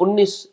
19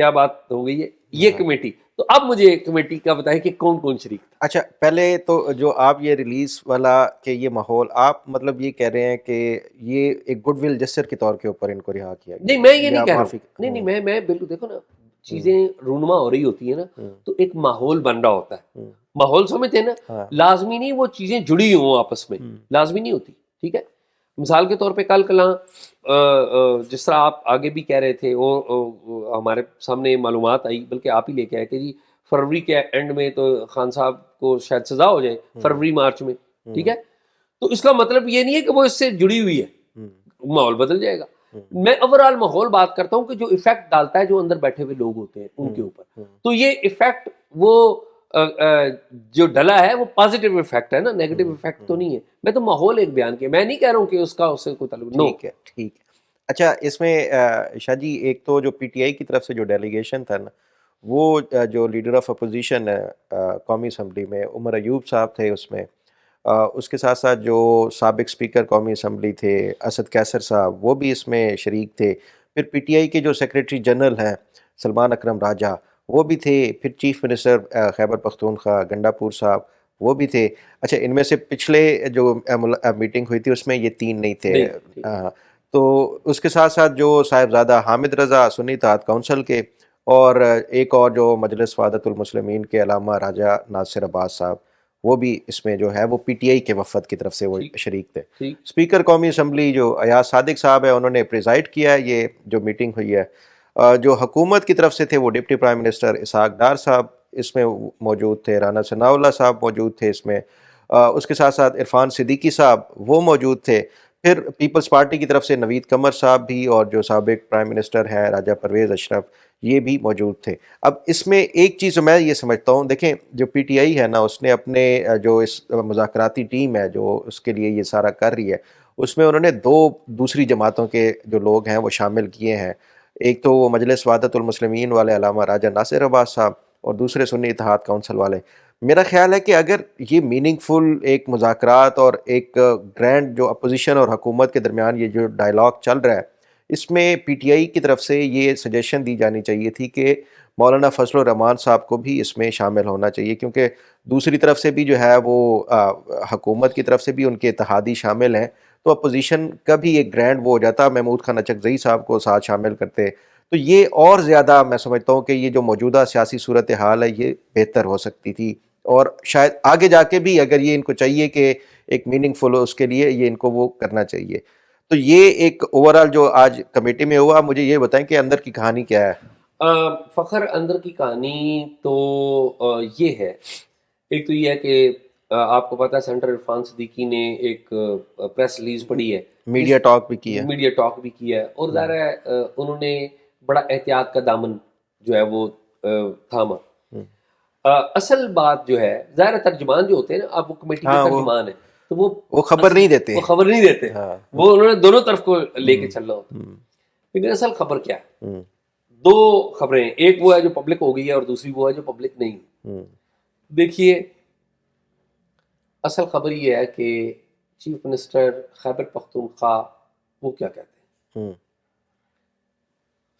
کیا بات ہو گئی ہے یہ کمیٹی. تو اب مجھے کمیٹی کا بتائیں کہ کون کون شریک تھا. اچھا پہلے تو جو آپ یہ ریلیز والا کہ یہ ماحول آپ مطلب یہ کہہ رہے ہیں کہ یہ ایک گڈ ول جسر کے طور کے اوپر ان کو رہا کیا گیا؟ نہیں میں یہ نہیں یا کہہ رہا معافی؟ ہوں, نہیں میں بالکل دیکھو نا چیزیں رونما ہو رہی ہوتی ہیں نا تو ایک ماحول بن رہا ہوتا ہے. ماحول سمجھتے ہیں نا, لازمی نہیں وہ چیزیں جڑی ہوں آپس میں, لازمی نہیں ہوتی. ٹھیک ہے, مثال کے طور پہ کل کلاں جس طرح آپ آگے بھی کہہ رہے تھے وہ ہمارے سامنے معلومات آئی, بلکہ آپ ہی لے کے آئے کہ جی فروری کے اینڈ میں تو خان صاحب کو شاید سزا ہو جائے, فروری مارچ میں. ٹھیک ہے, تو اس کا مطلب یہ نہیں ہے کہ وہ اس سے جڑی ہوئی ہے, ماحول بدل جائے گا. میں اوور آل ماحول بات کرتا ہوں کہ جو ایفیکٹ ڈالتا ہے جو اندر بیٹھے ہوئے لوگ ہوتے ہیں ان کے اوپر, تو یہ ایفیکٹ وہ جو ڈلا ہے وہ پازیٹیو ایفیکٹ ہے نا, نیگیٹو ایفیکٹ تو نہیں ہے. میں تو ماحول ایک بیان کیا, میں نہیں کہہ رہا ہوں کہ اس کا اس سے کوئی تعلق. ٹھیک ہے ٹھیک ہے. اچھا اس میں شاہ جی ایک تو جو پی ٹی آئی کی طرف سے جو ڈیلیگیشن تھا نا, وہ جو لیڈر آف اپوزیشن قومی اسمبلی میں عمر ایوب صاحب تھے اس میں, اس کے ساتھ ساتھ جو سابق اسپیکر قومی اسمبلی تھے اسد کیسر صاحب وہ بھی اس میں شریک تھے. پھر پی ٹی آئی کے جو سیکریٹری جنرل ہیں سلمان اکرم راجہ وہ بھی تھے. پھر چیف منسٹر خیبر پختونخوا گنڈاپور صاحب وہ بھی تھے. اچھا ان میں سے پچھلے جو میٹنگ ہوئی تھی اس میں یہ تین نہیں تھے. تو اس کے ساتھ ساتھ جو صاحبزادہ حامد رضا سنی اتحاد کونسل کے, اور ایک اور جو مجلس وحدت المسلمین کے علامہ راجہ ناصر عباس صاحب وہ بھی اس میں جو ہے وہ پی ٹی آئی کے وفد کی طرف سے وہ شریک تھے. اسپیکر قومی اسمبلی جو ایاز صادق صاحب ہے انہوں نے پریزائڈ کیا ہے یہ جو میٹنگ ہوئی ہے. جو حکومت کی طرف سے تھے وہ deputy prime minister Ishaq Dar صاحب اس میں موجود تھے, رانا ثناء اللہ صاحب موجود تھے اس میں, اس کے ساتھ ساتھ عرفان صدیقی صاحب وہ موجود تھے. پھر پیپلز پارٹی کی طرف سے نوید قمر صاحب بھی, اور جو سابق پرائم منسٹر ہیں راجہ پرویز اشرف یہ بھی موجود تھے. اب اس میں ایک چیز میں یہ سمجھتا ہوں, دیکھیں جو پی ٹی آئی ہے نا اس نے اپنے جو اس مذاکراتی ٹیم ہے جو اس کے لیے یہ سارا کر رہی ہے اس میں انہوں نے دو دوسری جماعتوں کے جو لوگ ہیں وہ شامل کیے ہیں. ایک تو وہ مجلس وحدت المسلمین والے علامہ راجہ ناصر عباس صاحب, اور دوسرے سنی اتحاد کونسل والے. میرا خیال ہے کہ اگر یہ میننگ فل ایک مذاکرات اور ایک گرینڈ جو اپوزیشن اور حکومت کے درمیان یہ جو ڈائلاگ چل رہا ہے اس میں پی ٹی آئی کی طرف سے یہ سجیشن دی جانی چاہیے تھی کہ مولانا فضل الرحمان صاحب کو بھی اس میں شامل ہونا چاہیے, کیونکہ دوسری طرف سے بھی جو ہے وہ حکومت کی طرف سے بھی ان کے اتحادی شامل ہیں, تو اپوزیشن کا بھی ایک گرینڈ وہ ہو جاتا. محمود خان اچکزئی صاحب کو ساتھ شامل کرتے تو یہ اور زیادہ میں سمجھتا ہوں کہ یہ جو موجودہ سیاسی صورتحال ہے یہ بہتر ہو سکتی تھی, اور شاید آگے جا کے بھی اگر یہ ان کو چاہیے کہ ایک میننگ فل ہو اس کے لیے یہ ان کو وہ کرنا چاہیے. تو یہ ایک اوور آل جو آج کمیٹی میں ہوا, مجھے یہ بتائیں کہ اندر کی کہانی کیا ہے؟ فخر اندر کی کہانی تو یہ ہے, ایک تو یہ ہے کہ آپ کو پتا ہے سینٹر عرفان صدیقی نے ایک پریس ریلیز پڑھی ہے, میڈیا ٹاک بھی کیا ہے, اور ظاہر ہے انہوں نے بڑا احتیاط کا دامن جو ہے وہ تھاما. اصل بات جو ہے ظاہر ترجمان جو ہوتے ہیں نا, اب وہ کمیٹی کے ترجمان ہیں تو وہ خبر نہیں دیتے, وہ انہوں نے دونوں طرف کو لے کے چلنا ہوتا ہے. لیکن اصل خبر کیا ہے, دو خبریں ہیں, ایک وہ ہے جو پبلک ہو گئی ہے اور دوسری وہ ہے جو پبلک نہیں. دیکھیے اصل خبر یہ ہے کہ چیف منسٹر خیبر پختونخوا وہ کیا کہتے ہیں,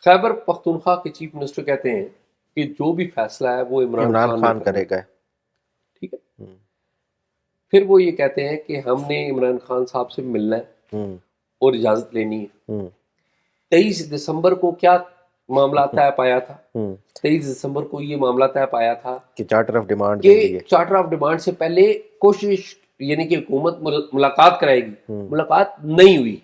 خیبر پختونخوا کے چیف منسٹر کہتے ہیں کہ جو بھی فیصلہ ہے وہ عمران خان کرے گا. ٹھیک ہے, پھر وہ یہ کہتے ہیں کہ ہم نے عمران خان صاحب سے ملنا ہے اور اجازت لینی ہے. 23 دسمبر کو کیا معاملہ طے پایا تھا, 23 دسمبر کو یہ معاملہ طے پایا تھا کہ چارٹر آف ڈیمانڈ سے پہلے کوشش یعنی کہ حکومت ملاقات کرائے گی, ملاقات نہیں ہوئی.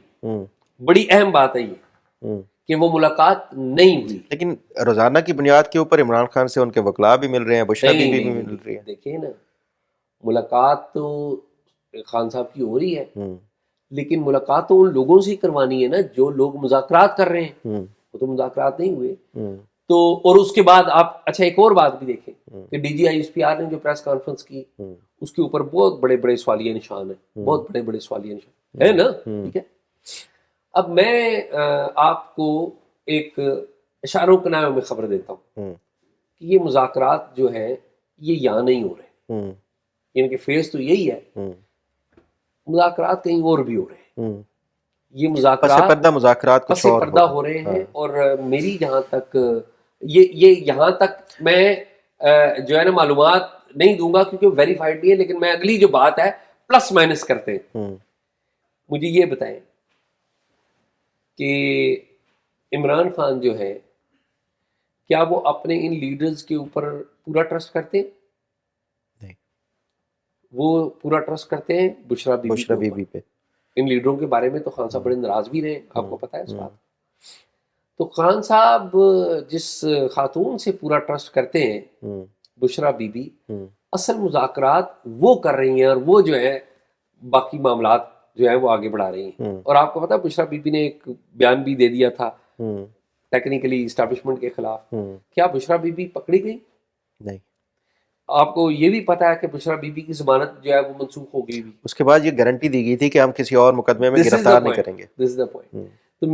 بڑی اہم بات ہے یہ کہ وہ ملاقات نہیں ہوئی. لیکن روزانہ کی بنیاد کے اوپر عمران خان سے ان کے وکلاء بھی مل رہے ہیں, بشرا بی بھی مل رہی ہے. دیکھیے نا, ملاقات تو خان صاحب کی ہو رہی ہے, لیکن ملاقات تو ان لوگوں سے کروانی ہے نا جو لوگ مذاکرات کر رہے ہیں, وہ تو مذاکرات نہیں ہوئے. تو اور اس کے بعد آپ اچھا ایک اور بات بھی دیکھیں کہ D G I S P R نے جو پریس کانفرنس کی اس کے اوپر بہت بڑے بڑے سوالیہ نشان ہیں, بہت بڑے بڑے سوالیہ نشان ہے نا. ٹھیک ہے, اب میں آپ کو ایک اشاروں کنایوں میں خبر دیتا ہوں کہ یہ مذاکرات جو ہے یہ یہاں نہیں ہو رہے, یعنی کہ فیس تو یہی ہے, مذاکرات کہیں اور بھی ہو رہے ہیں. یہ مذاکرات مذاکرات پس پردہ ہو رہے ہیں, اور میری جہاں تک یہ یہاں تک میں جو ہے نا معلومات نہیں دوں گا کیونکہ ویریفائڈ نہیں ہے، لیکن میں اگلی جو بات ہے پلس مائنس کرتے ہیں. مجھے یہ بتائیں کہ عمران خان جو ہے کیا وہ اپنے ان لیڈرز کے اوپر پورا ٹرسٹ کرتے ہیں؟ نہیں. وہ پورا ٹرسٹ کرتے ہیں بشرا بی بی پہ. ان لیڈروں کے بارے میں تو خان صاحب بڑے ناراض بھی رہے، آپ کو پتہ ہے اس بات. تو خان صاحب جس خاتون سے پورا ٹرسٹ کرتے ہیں بشرا بی بی، اصل مذاکرات وہ کر رہی ہیں اور وہ جو ہے باقی معاملات جو ہے وہ آگے بڑھا رہی ہیں. اور آپ کو پتا بشرا بی بی نے ایک بیان بھی دے دیا تھا ٹیکنیکلی اسٹیبلشمنٹ کے خلاف. کیا بشرا بی بی پکڑی گئی؟ نہیں. آپ کو یہ بھی پتا ہے کہ بشرا بی بی کی ضمانت جو ہے وہ منسوخ ہو گئی. اس کے بعد یہ گارنٹی دی گئی تھی کہ ہم کسی اور مقدمے میں گرفتار نہیں کریں گے. دس از دا پوائنٹ. تو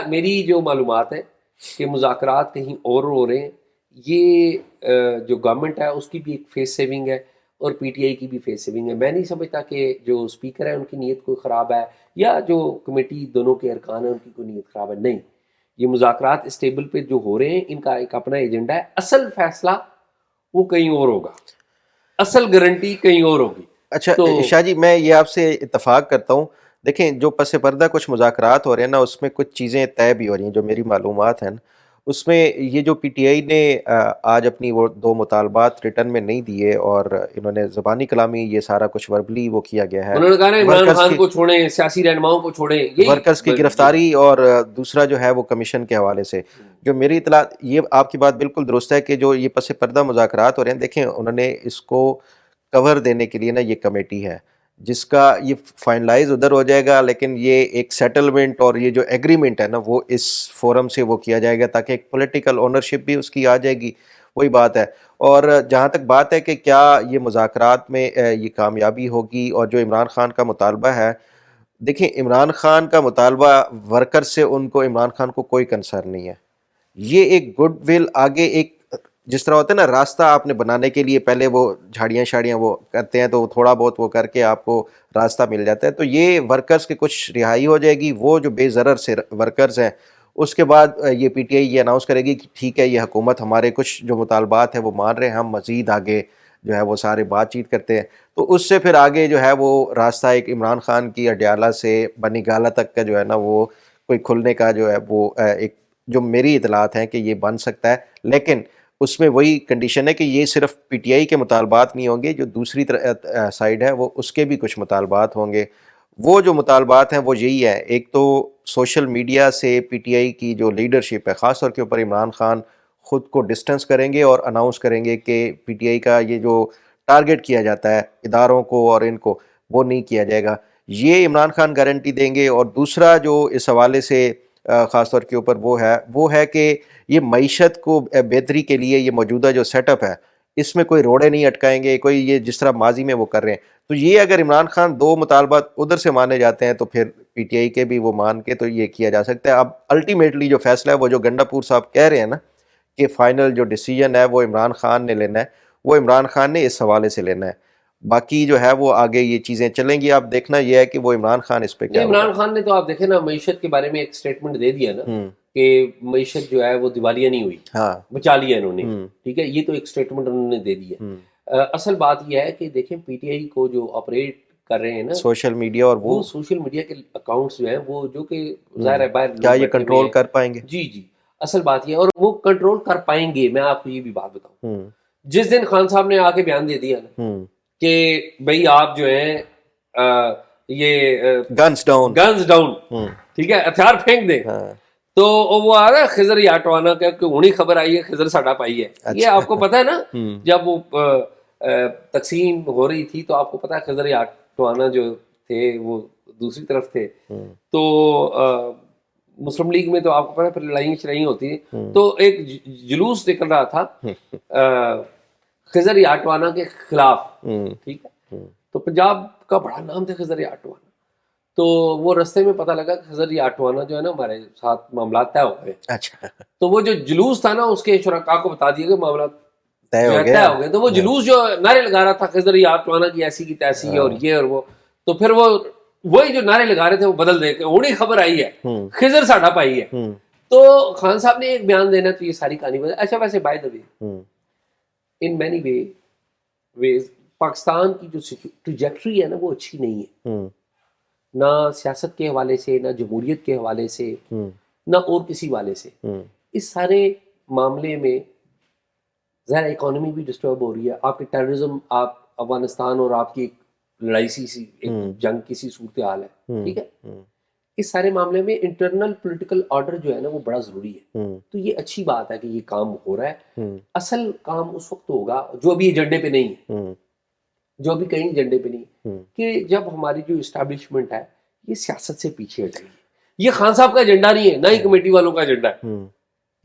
میری جو معلومات ہے کہ مذاکرات کہیں اور ہو رہے ہیں. یہ جو گورنمنٹ ہے اس کی بھی ایک فیس سیونگ ہے اور پی ٹی آئی کی بھی فیس سیونگ ہے. میں نہیں سمجھتا کہ جو اسپیکر ہے ان کی نیت کوئی خراب ہے یا جو کمیٹی دونوں کے ارکان ہیں ان کی کوئی نیت خراب ہے. نہیں، یہ مذاکرات اس ٹیبل پہ جو ہو رہے ہیں ان کا ایک اپنا ایجنڈا ہے. اصل فیصلہ وہ کہیں اور ہوگا، اصل گارنٹی کہیں اور ہوگی. اچھا شاہ جی، میں یہ آپ سے اتفاق کرتا ہوں. دیکھیں جو پس پردہ کچھ مذاکرات ہو رہے ہیں نا، اس میں کچھ چیزیں طے بھی ہو رہی ہیں. جو میری معلومات ہیں نا اس میں یہ جو پی ٹی آئی نے آج اپنی وہ 2 مطالبات ریٹرن میں نہیں دیے اور انہوں نے زبانی کلامی یہ سارا کچھ وربلی وہ کیا گیا ہے. انہوں نے کہا نا عمران خان کو چھوڑیں، سیاسی رہنماؤں کو چھوڑیں، ورکرز کی گرفتاری اور دوسرا جو ہے وہ کمیشن کے حوالے سے. جو میری اطلاع، یہ آپ کی بات بالکل درست ہے کہ جو یہ پس پردہ مذاکرات ہو رہے ہیں، دیکھیں انہوں نے اس کو کور دینے کے لیے نا یہ کمیٹی ہے جس کا یہ فائنلائز ادھر ہو جائے گا، لیکن یہ ایک سیٹلمنٹ اور یہ جو ایگریمنٹ ہے نا وہ اس فورم سے وہ کیا جائے گا تاکہ ایک پولیٹیکل اونرشپ بھی اس کی آ جائے گی. وہی بات ہے. اور جہاں تک بات ہے کہ کیا یہ مذاکرات میں یہ کامیابی ہوگی اور جو عمران خان کا مطالبہ ہے، دیکھیں عمران خان کا مطالبہ ورکر سے ان کو عمران خان کو کوئی کنسرن نہیں ہے. یہ ایک گڈ ول آگے ایک جس طرح ہوتا ہے نا راستہ آپ نے بنانے کے لیے پہلے وہ جھاڑیاں وہ کرتے ہیں تو تھوڑا بہت وہ کر کے آپ کو راستہ مل جاتا ہے. تو یہ ورکرز کے کچھ رہائی ہو جائے گی، وہ جو بے ضرر سے ورکرز ہیں. اس کے بعد یہ پی ٹی آئی یہ اناؤنس کرے گی کہ ٹھیک ہے یہ حکومت ہمارے کچھ جو مطالبات ہیں وہ مان رہے ہیں، ہم مزید آگے جو ہے وہ سارے بات چیت کرتے ہیں. تو اس سے پھر آگے جو ہے وہ راستہ ایک عمران خان کی اڈیالہ سے بنی گالہ تک کا جو ہے نا وہ کوئی کھلنے کا جو ہے وہ ایک جو میری اطلاعات ہیں کہ یہ بن سکتا ہے. لیکن اس میں وہی کنڈیشن ہے کہ یہ صرف پی ٹی آئی کے مطالبات نہیں ہوں گے، جو دوسری سائڈ ہے وہ اس کے بھی کچھ مطالبات ہوں گے. وہ جو مطالبات ہیں وہ یہی ہے، ایک تو سوشل میڈیا سے پی ٹی آئی کی جو لیڈرشپ ہے خاص طور کے اوپر عمران خان خود کو ڈسٹنس کریں گے اور اناؤنس کریں گے کہ پی ٹی آئی کا یہ جو ٹارگٹ کیا جاتا ہے اداروں کو اور ان کو، وہ نہیں کیا جائے گا. یہ عمران خان گارنٹی دیں گے. اور دوسرا جو اس حوالے سے خاص طور کے اوپر وہ ہے کہ یہ معیشت کو بہتری کے لیے یہ موجودہ جو سیٹ اپ ہے اس میں کوئی روڑے نہیں اٹکائیں گے، کوئی یہ جس طرح ماضی میں وہ کر رہے ہیں. تو یہ اگر عمران خان 2 مطالبات ادھر سے مانے جاتے ہیں تو پھر پی ٹی آئی کے بھی وہ مان کے تو یہ کیا جا سکتا ہے. اب الٹیمیٹلی جو فیصلہ ہے وہ جو گنڈا پور صاحب کہہ رہے ہیں نا کہ فائنل جو ڈیسیجن ہے وہ عمران خان نے لینا ہے، وہ عمران خان نے اس حوالے سے لینا ہے. باقی جو ہے وہ آگے یہ چیزیں چلیں گی. آپ دیکھنا یہ ہے کہ وہ عمران خان اس پہ کیا عمران خان نے تو آپ دیکھیں نا معیشت کے بارے میں ایک سٹیٹمنٹ دے دیا نا کہ معیشت جو ہے وہ دیوالیہ نہیں ہوئی، بچا لیا انہوں نے. ٹھیک ہے، یہ تو ایک سٹیٹمنٹ انہوں نے دے دی ہے. اصل بات یہ ہے کہ دیکھیں پی ٹی آئی کو جو آپریٹ کر رہے ہیں نا سوشل میڈیا اور وہ سوشل میڈیا کے اکاؤنٹس جو ہیں وہ جو کہ ظاہر ہے باہر کیا یہ کنٹرول کر پائیں گے؟ جی اصل بات یہ ہے، اور وہ کنٹرول کر پائیں گے. میں آپ کو یہ بھی بات بتاؤں، جس دن خان صاحب نے آ کے بیان دے دیا نا کہ بھئی آپ جو ہیں یہ گنز ڈاؤن ٹھیک ہے، ہتھیار پھینک دیں، تو وہ آ رہا ہے خضر یاٹوانا کہ انہیں خبر آئی ہے خضر ساڈا پائی ہے. یہ آپ کو پتہ ہے نا جب وہ تقسیم ہو رہی تھی تو آپ کو پتہ ہے خضر یاٹوانا جو تھے وہ دوسری طرف تھے. تو مسلم لیگ میں تو آپ کو پتہ ہے پھر لڑائیاں ہوتی ہیں. تو ایک جلوس نکل رہا تھا خضر یاٹوانا کے خلاف، ٹھیک ہے. تو پنجاب کا بڑا نام تھا خضر یاٹوانا. تو وہ رستے میں پتہ لگا کہ خضر یاٹوانا جو ہے نا ہمارے ساتھ معاملات طے ہو گئے. اچھا، تو وہ جو جلوس تھا نا اس کے شرکاء کو بتا دیا کہ معاملات طے ہو گئے. تو وہ جلوس جو نعرے لگا رہا تھا خضر یاٹوانا کی ایسی کی تیسی اور یہ اور وہ، تو پھر وہی جو نعرے لگا رہے تھے وہ بدل دے کے انہیں خبر آئی ہے خضر ساڈا پائی ہے. تو خان صاحب نے ایک بیان دینا تو یہ ساری کہانی بتا. اچھا ویسے by the way in many ways Pakistan کی جو ٹریجیکٹری ہے نا وہ اچھی نہیں ہے, نہ سیاست کے حوالے سے, نہ جمہوریت کے حوالے سے, نہ اور کسی حوالے سے. اس سارے معاملے میں ظاہر اکانومی بھی ڈسٹرب ہو رہی ہے, آپ کے ٹیررزم, آپ افغانستان اور آپ کی ایک لڑائی سی ایک جنگ کی سی صورتحال ہے, ٹھیک ہے. اس سارے معاملے میں انٹرنل پولیٹیکل آرڈر جو ہے نا وہ بڑا ضروری ہے. تو یہ اچھی بات ہے کہ یہ کام ہو رہا ہے. اصل کام اس وقت ہوگا جو ابھی ایجنڈے پہ نہیں ہے, جو ابھی کہیں ایجنڈے پہ نہیں, کہ جب ہماری جو اسٹیبلشمنٹ ہے یہ سیاست سے پیچھے ہٹ گئی ہے. یہ خان صاحب کا ایجنڈا نہیں ہے, نہ ہی کمیٹی والوں کا ایجنڈا ہے,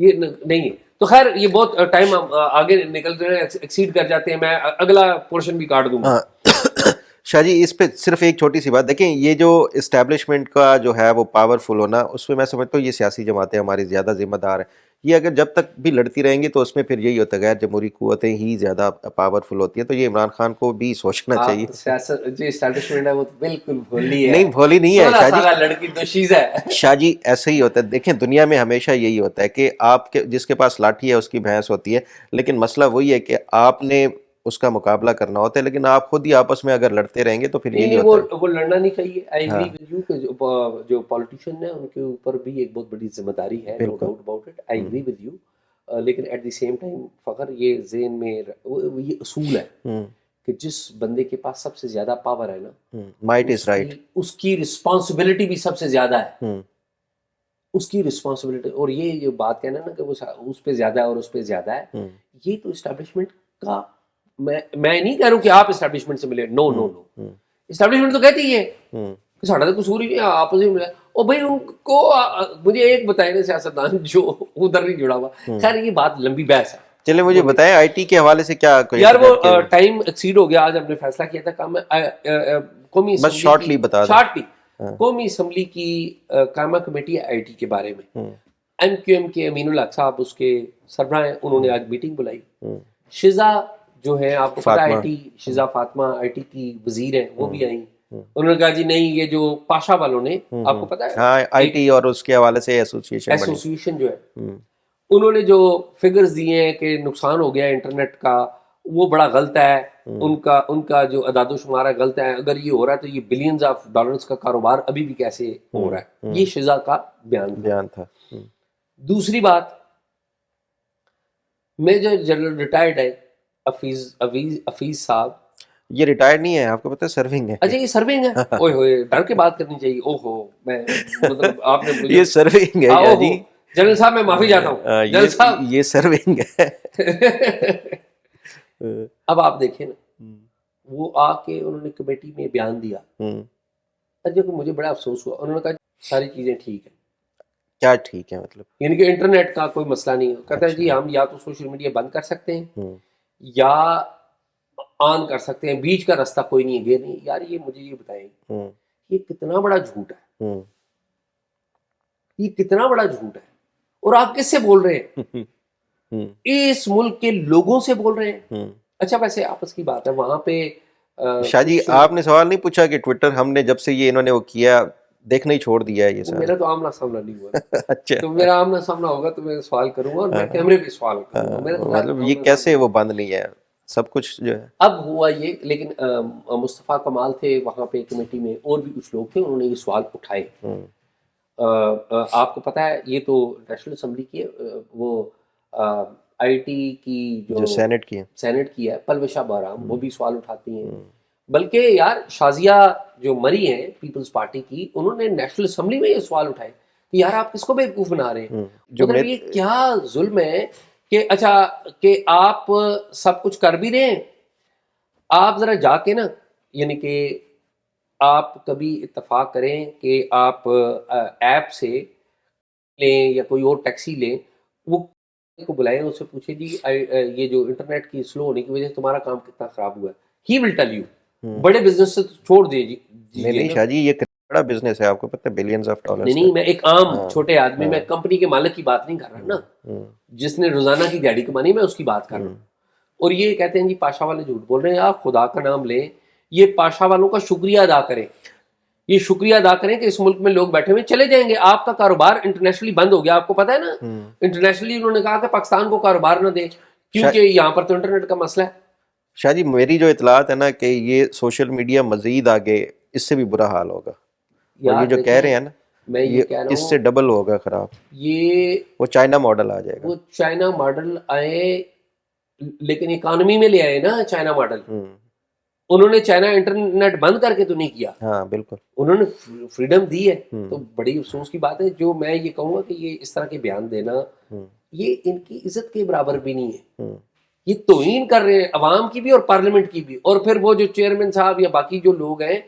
یہ نہیں ہے. تو خیر یہ بہت ٹائم آگے نکل رہے ہیں, ایکسیڈ کر جاتے ہیں, میں اگلا پورشن بھی کاٹ دوں گا. شاہ جی اس پہ صرف ایک چھوٹی سی بات دیکھیں, یہ جو اسٹیبلشمنٹ کا جو ہے وہ پاورفل ہونا, اس میں سمجھتا ہوں یہ سیاسی جماعتیں ہماری زیادہ ذمہ دار ہیں. یہ اگر جب تک بھی لڑتی رہیں گی تو اس میں پھر یہی ہوتا ہے غیر جمہوری قوتیں ہی زیادہ پاورفل ہوتی ہیں. تو یہ عمران خان کو بھی سوچنا چاہیے. سیاست جو اسٹیبلشمنٹ ہے وہ بالکل بھولی ہے, نہیں بھولی نہیں ہے شاہ جی, لڑکی دوشیز ہے. شاہ جی ایسے ہی ہوتا ہے. دیکھیں دنیا میں ہمیشہ یہی ہوتا ہے کہ آپ کے جس کے پاس لاٹھی ہے اس کی بھینس ہوتی ہے, لیکن مسئلہ وہی ہے کہ آپ نے اس کا مقابلہ کرنا ہوتا ہے, لیکن آپ خود ہی آپس میں اگر لڑتے رہیں گے تو پھر یہی ہوتا ہے. وہ لڑنا نہیں چاہیے. آئی ایگری ود یو کہ جو پولیٹیشین ہیں ان کے اوپر بھی ایک بہت بڑی ذمہ داری ہے, no doubt about it, I agree with you. لیکن ایٹ دی سیم ٹائم فخر یہ ذہن میں یہ اصول ہے کہ جس بندے کے پاس سب سے زیادہ پاور ہے نا, مائٹ از رائٹ, اس کی رسپانسبلٹی بھی سب سے زیادہ ہے, اس کی رسپانسبلٹی. اور یہ جو بات کہنا نا کہ وہ اس پہ زیادہ ہے اور اس پہ زیادہ ہے, یہ تو اسٹیبلشمنٹ کا, میں نہیں کہہ رہا ہوں کہ آپ اسٹیبلشمنٹ سے ملے, نو نو نو, اسٹیبلشمنٹ تو کہتی ہے کہ ساڑھا تو قصور ہی نہیں, آپس میں ملا. اور بھائی ان کو مجھے ایک بتائے نا سیاستدان جو ادھر نہیں جڑا ہوا. خیر یہ بات لمبی بحث ہے. چلے مجھے بتائیں آئی ٹی کے حوالے سے کیا یار وہ ٹائم ایکسیڈ ہو گیا. آج ہم نے فیصلہ کیا تھا کام قومی بس شارٹلی بتا دیں, قومی اسمبلی کی قائمہ کمیٹی آئی ٹی کے بارے میں. ایم کیو ایم کے امین الحق صاحب اس کے سربراہ ہیں, انہوں نے آج میٹنگ بلائی. شزا جو ہے آپ کو پتا I T, Shaza Fatima I T کی وزیر ہیں, وہ بھی آئیں. انہوں نے کہا جی نہیں یہ جو پاشا والوں نے, آپ کو پتا ہے ہاں آئی ٹی اور اس کے حوالے سے ایسوسیشن جو ہے, انہوں نے جو فگرز دیے ہیں کہ نقصان ہو گیا انٹرنیٹ کا, وہ بڑا غلط ہے. ان کا جو اعداد و شمار ہے غلط ہے. اگر یہ ہو رہا ہے تو یہ بلینز آف ڈالرز کا کاروبار ابھی بھی کیسے ہو رہا ہے. یہ شزا کا بیان تھا. دوسری بات, میجر جنرل ریٹائرڈ ہے حفیظ صاحب, یہ ریٹائرڈ نہیں ہے, آپ کو پتہ ہے سرونگ ہے. اچھا یہ سرونگ ہے, اوئے ہوئے ڈر کے بات کرنی چاہیے. اوہو میں مطلب آپ نے یہ سرونگ ہے جی, جنرل صاحب میں معافی چاہتا ہوں, جنرل صاحب یہ سرونگ ہے. اب آپ دیکھیں نا, وہ آ کے انہوں نے کمیٹی میں بیان دیا, جو مجھے بڑا افسوس ہوا. انہوں نے کہا ساری چیزیں ٹھیک ہیں. کیا ٹھیک ہے مطلب؟ یعنی کہ انٹرنیٹ کا کوئی مسئلہ نہیں ہے. کہتا ہے جی ہم یا تو سوشل میڈیا بند کر سکتے ہیں یا آن کر سکتے ہیں, بیچ کا راستہ کوئی نہیں ہے, گیر نہیں. یار یہ مجھے یہ بتائیں یہ کتنا بڑا جھوٹ ہے, یہ کتنا بڑا جھوٹ ہے. اور آپ کس سے بول رہے ہیں؟ اس ملک کے لوگوں سے بول رہے ہیں. اچھا ویسے آپس کی بات ہے وہاں پہ. شاہ جی آپ نے سوال نہیں پوچھا کہ ٹویٹر ہم نے جب سے یہ انہوں نے وہ کیا دیکھنا ہی چھوڑ دیا ہے یہ سارا؟ میرا تو آمنا سامنا نہیں ہوا. اچھا تو میرا آمنا سامنا ہوگا تو میں سوال کروں گا اور میں کیمرے پہ سوال کروں گا. مطلب یہ کیسے وہ بند نہیں ہے سب کچھ جو ہے؟ اب ہوا یہ, لیکن مصطفیٰ کمال تھے وہاں پہ کمیٹی میں, اور بھی کچھ لوگ تھے, انہوں نے یہ سوال اٹھائے. آپ کو پتہ ہے یہ تو نیشنل اسمبلی کی ہے, وہ آئی ٹی کی جو سینٹ کی ہے پلوشہ بارام, وہ بھی سوال اٹھاتی ہیں. بلکہ یار شازیہ جو مری ہیں پیپلز پارٹی کی, انہوں نے نیشنل اسمبلی میں یہ سوال اٹھائے کہ یار آپ کس کو بیوقوف بنا رہے ہیں. مطلب یہ کیا ظلم ہے کہ اچھا کہ آپ سب کچھ کر بھی رہے ہیں, آپ ذرا جا کے نا, یعنی کہ آپ کبھی اتفاق کریں کہ آپ ایپ سے لیں یا کوئی اور ٹیکسی لیں, وہ کو بلائیں, اس سے پوچھیں جی یہ جو انٹرنیٹ کی سلو ہونے کی وجہ سے تمہارا کام کتنا خراب ہوا ہے. ہی ول ٹیل یو. بڑے بزنس سے چھوڑ دے جی. نہیں شاہ جی یہ بڑا بزنس ہے, آپ کو پتہ ہے بلینز آف ڈالرز. نہیں میں ایک عام چھوٹے آدمی, میں کمپنی کے مالک کی بات نہیں کر رہا نا, جس نے روزانہ کی دیہڑی کمانی, میں اس کی بات کر رہا ہوں. اور یہ کہتے ہیں جی پاشا والے جھوٹ بول رہے ہیں. آپ خدا کا نام لیں, یہ پاشا والوں کا شکریہ ادا کریں. یہ شکریہ ادا کریں کہ اس ملک میں لوگ بیٹھے ہوئے چلے جائیں گے. آپ کا کاروبار انٹرنیشنلی بند ہو گیا, آپ کو پتا ہے نا, انٹرنیشنلی انہوں نے کہا کہ پاکستان کو کاروبار نہ دے کیونکہ یہاں پر تو انٹرنیٹ کا مسئلہ ہے. شاہ جی میری جو اطلاعات ہے نا کہ یہ سوشل میڈیا مزید آگے اس سے بھی برا حال ہوگا, اور یہ جو کہہ رہے ہیں نا میں یہ کہہ رہا ہوں اس سے ڈبل ہوگا خراب, یہ وہ چائنا ماڈل آ جائے گا. وہ چائنا ماڈل آئے لیکن اکانومی میں لے آئے نا چائنا ماڈل. انہوں نے چائنا انٹرنیٹ بند کر کے تو نہیں کیا, ہاں بالکل انہوں نے فریڈم دی ہے. تو بڑی افسوس کی بات ہے. جو میں یہ کہوں گا کہ یہ اس طرح کے بیان دینا یہ ان کی عزت کے برابر بھی نہیں ہے. یہ توہین کر رہے ہیں عوام کی بھی اور پارلیمنٹ کی بھی. اور پھر وہ جو چیئرمین صاحب یا باقی جو لوگ ہیں,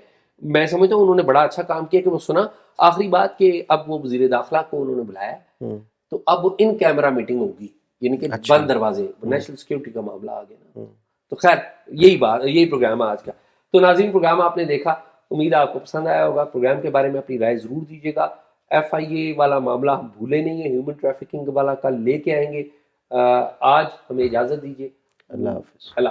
میں سمجھتا ہوں انہوں نے بڑا اچھا کام کیا کہ وہ سنا. آخری بات کہ اب وہ وزیر داخلہ کو انہوں نے بلایا تو اب ان کیمرہ میٹنگ ہوگی, یعنی کہ بند دروازے, نیشنل سیکورٹی کا معاملہ آ گیا نا. تو خیر یہی بات, یہی پروگرام ہے آج کا. تو ناظرین پروگرام آپ نے دیکھا, امید ہے آپ کو پسند آیا ہوگا. پروگرام کے بارے میں اپنی رائے ضرور دیجیے گا. FIA والا معاملہ ہم بھولے نہیں ہیں, ہیومن ٹریفکنگ والا کل لے کے آئیں گے. آج ہمیں اجازت دیجیے. اللہ حافظ. اللہ